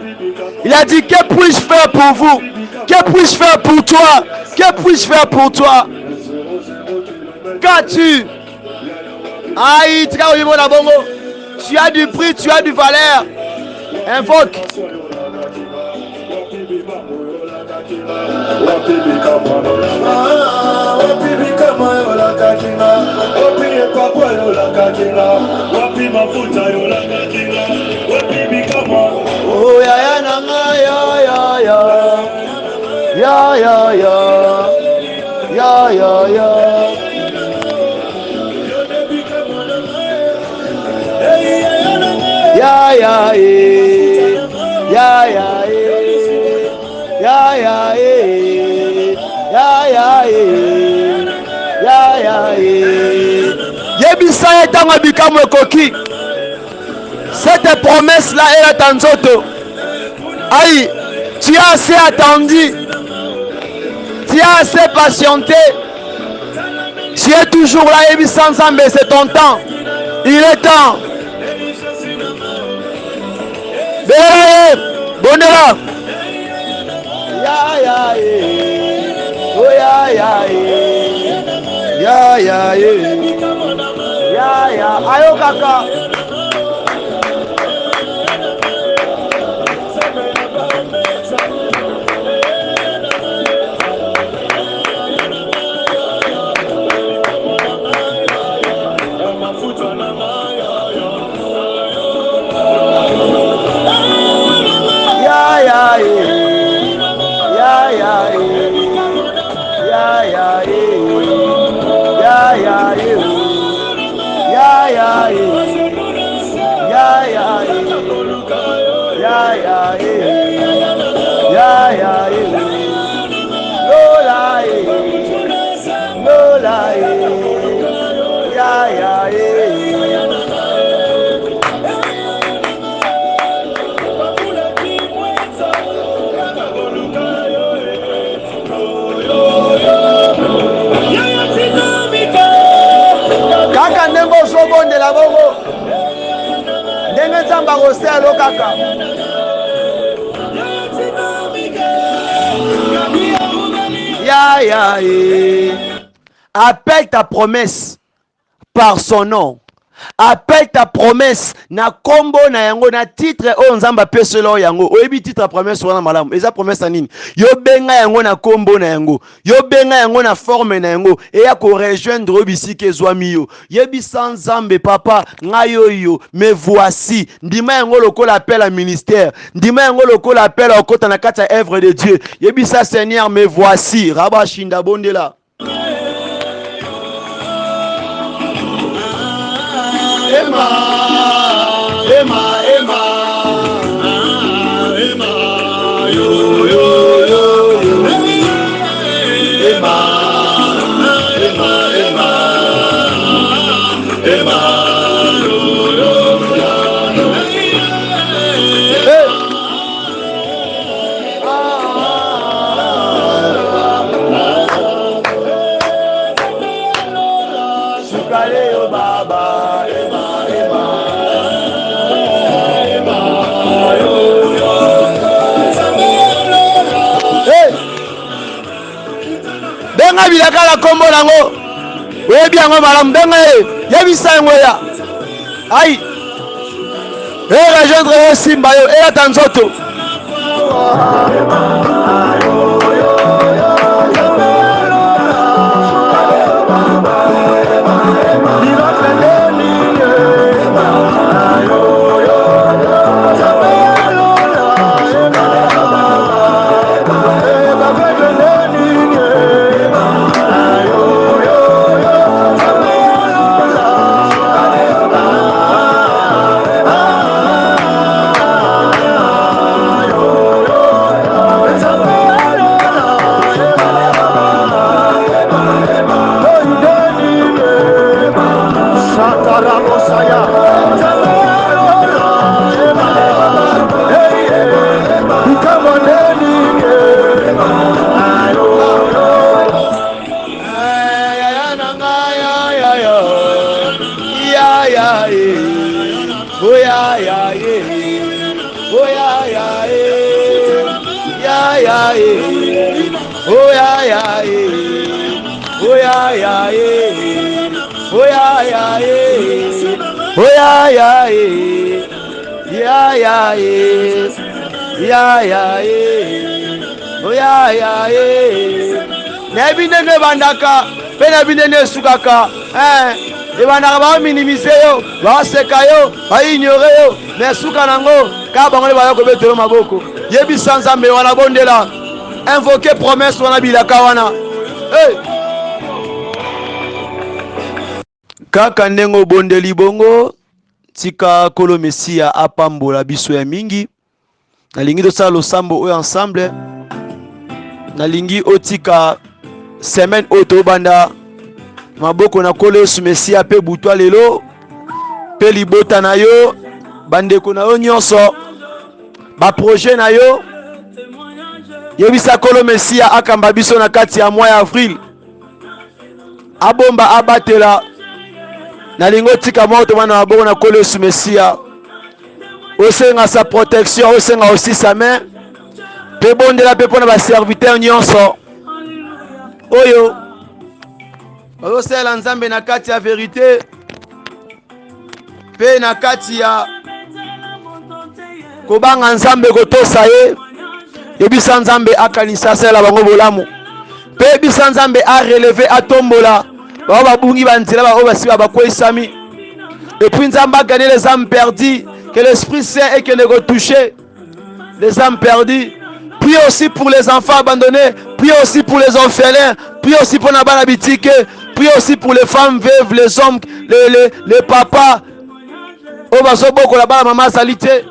il a dit que puis-je faire pour vous que puis-je faire pour toi que puis-je faire pour toi qu'as-tu tu as du prix tu as du valeur invoque oh ya ya nanga ya ya ya eh, ya ya eh, ya ya eh. Yebisa etanga bikamu ekoki. Cette promesse là est la tanzoto. Aïe, tu as assez attendu. Tu as assez patienté. Tu es toujours là, Yebisa Nzambe, c'est ton temps. Il est temps. Bonera. Ya ya eh. Oh ya ya eh. Ya ya eh. Ya ya. Ayo kaka. Kaka ndenge ozobondela bongo ndenge Nzambe akosala kaka. Ya ya eh. Appelle ta promesse par son nom. Appelle ta promesse na kombo na yango na titre o Nzamba peselo yango. Oyebi titre promesse wana malamu. Eza promesse nini? Yo benga yango na kombo na yango. Yo benga yango na forme na yango. Et ya ko rejoindre obisiki ezwami yo. Yebi sans Nzambe papa ngayo yo. Me voici. Ndima yango lokola appel à ministère. Ndima yango lokola appel à kota na kati ya œuvre de Dieu. Yebi sa Seigneur me voici. Raba shinda bondela. Emma, Emma, Emma, Emma, yo, yo, yo, yo. Emma, Emma, Emma, Emma, yo, yo, yo. Hey. Sukale yo baba. Benga bilaka la kombo nango. Webi yango malamu benga yebisa yango ya. Ai. Rejoindre Simba yo et Tanzoto. Nebinene bandaka, penebinene sukaka, ebandaka ba minimiser yo, ba seka yo, ba ignorer yo, mais suka nango, ka bango ba yoko betelo maboko. Yebi sans Nzambe wana bondela, invoquer promesse wana bilaka wana. Hey! Kaka ndengo bondeli bongo, tika kolo Mesia apambola biso ya mingi. Nalingi tosala losambo oyo ensemble. nalingi otika semaine oto banda maboko na kolo Yesu Mesia pe butwa lelo pe libota na yo bandeko na yo nyonso ba projet na yo yebisa kolo Mesia akamba biso na kati ya mois ya avril abomba abatela nalingo tika moto bana maboko na kolo Yesu Mesia osenga sa protection osenga aussi sa main pe bondela pe pona ba serviteur nyonso oyo osela nzambe na kati ya vérité pe na kati ya kobanga nzambe kotosa ye yebisa nzambe akanisa sela bango bolamu pe yebisa nzambe a relever atombola bao babungi banzela bao basiba bakwesami et puis nzambe a gagné les âmes perdues que l'Esprit Saint et que ne retoucher les âmes perdues. Prie aussi pour les enfants abandonnés, prie aussi pour les orphelins, prie aussi pour Nabana Bitike, prie aussi pour les femmes veuves, les hommes, les papas. Oh, bazoboko là-bas, maman salité.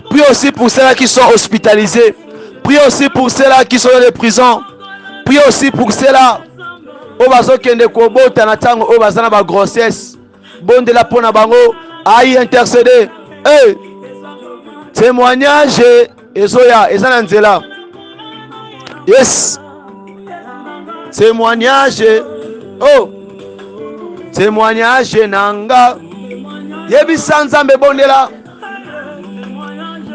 Prie aussi pour ceux-là qui sont hospitalisés. Prie aussi pour ceux-là qui sont dans les prisons. Prie aussi pour ceux-là. Oh, bazokende kobo tanatango, oh, bazana ba grossesse. Bon de la pona bango, aïe intercéder. Hey, témoignage. Ezoya, ezana nzela. Yes. Témoignage. Oh. Témoignage nanga. Yebi sanzambe bondela.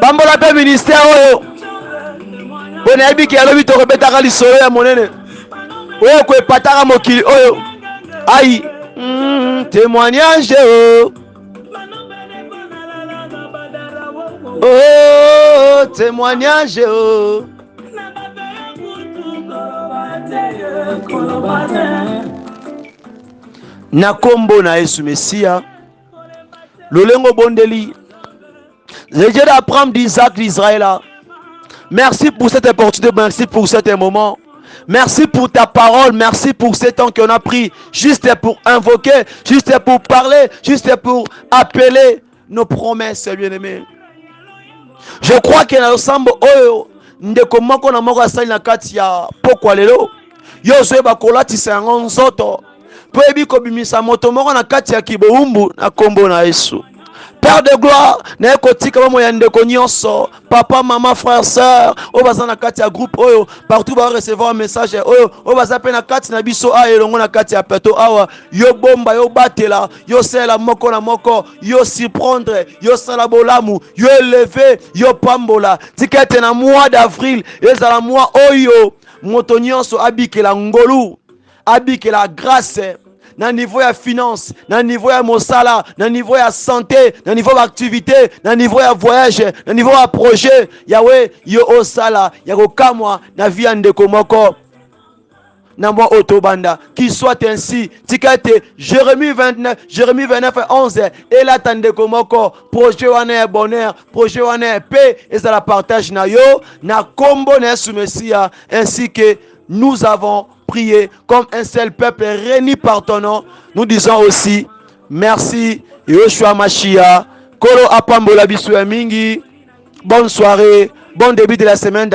Bambola pe ministère oyo. Bona yebi ki alobi to rebetaka lisolo ya monene. Oyo ko epataka mokili oyo. Aïe. Témoignage. Oh. Oh, témoignage. Oh. Na kombo na Yesu Mesia. Lolengo bondeli. Le Dieu d'Abraham, d'Isaac, d'Israël. Merci pour cette opportunité, merci pour cet moment. Merci pour ta parole, merci pour ce temps qu'on a pris. Juste pour invoquer, juste pour parler, juste pour appeler nos promesses, bien-aimés. Je crois que na losambo oyo ndeko moko na moko asali na kati ya pokwa lelo yo zoyeba kolatisa yango nzoto po ebi kobimisa moto moko na kati ya kiboumbu na kombo na Yesu. Père de gloire, na kotika ba moya ndeko nyonso, papa, maman, frère, sœur, o baza na kati ya groupe oyo, partout ba recevoir un message oyo, o baza pe na kati na biso a elongo na kati ya peto awa, yo bomba, yo batela, yo sela moko na moko, yo surprendre, yo sala bolamu, yo élever, yo pambola. Tikete na mois d'avril, ezala mois oyo, moto nyonso abikela ngolu, abikela grâce. Na niveau ya finance, na niveau ya mosala, na niveau ya santé, na niveau d'activité, na niveau ya voyage, na niveau ya projet, yawe yo osala, yako kamwa na via ndeko moko. Na moi otobanda, qu'il soit ainsi. Tikate Jérémie 29 et 11. Et là tandeko moko, projet wane bonheur, projet wane paix, et ça la partage na yo, na kombo na Yesu Mesia, ainsi que nous avons prié comme un seul peuple réuni par ton nom. Nous disons aussi merci Yoshua Mashia. Kolo apambola biso ya mingi. Bonne soirée, bon début de la semaine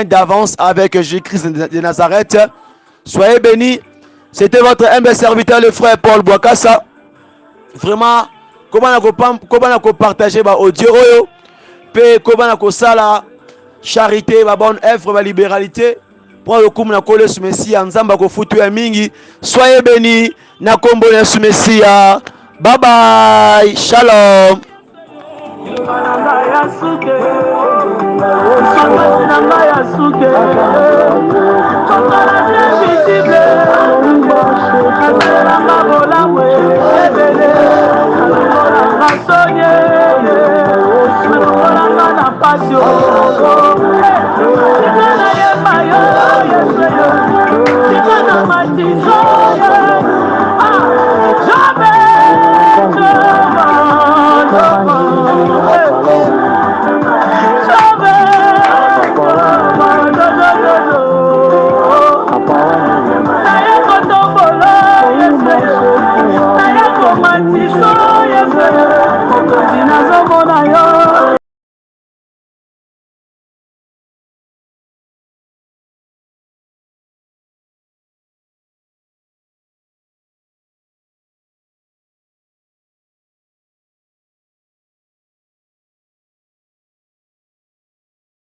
d'avance avec Jésus-Christ de Nazareth. Soyez bénis. C'était votre humble serviteur le frère Paul Boakassa. Vraiment comment on a partager ba audio oyo pe comment on a sala charité ba bonne œuvre ba libéralité. Pour le coup, na kole su Mesia nzamba ko futu ya mingi. Soyez bénis na kombo na su Mesia. Bye bye. Shalom. Passion.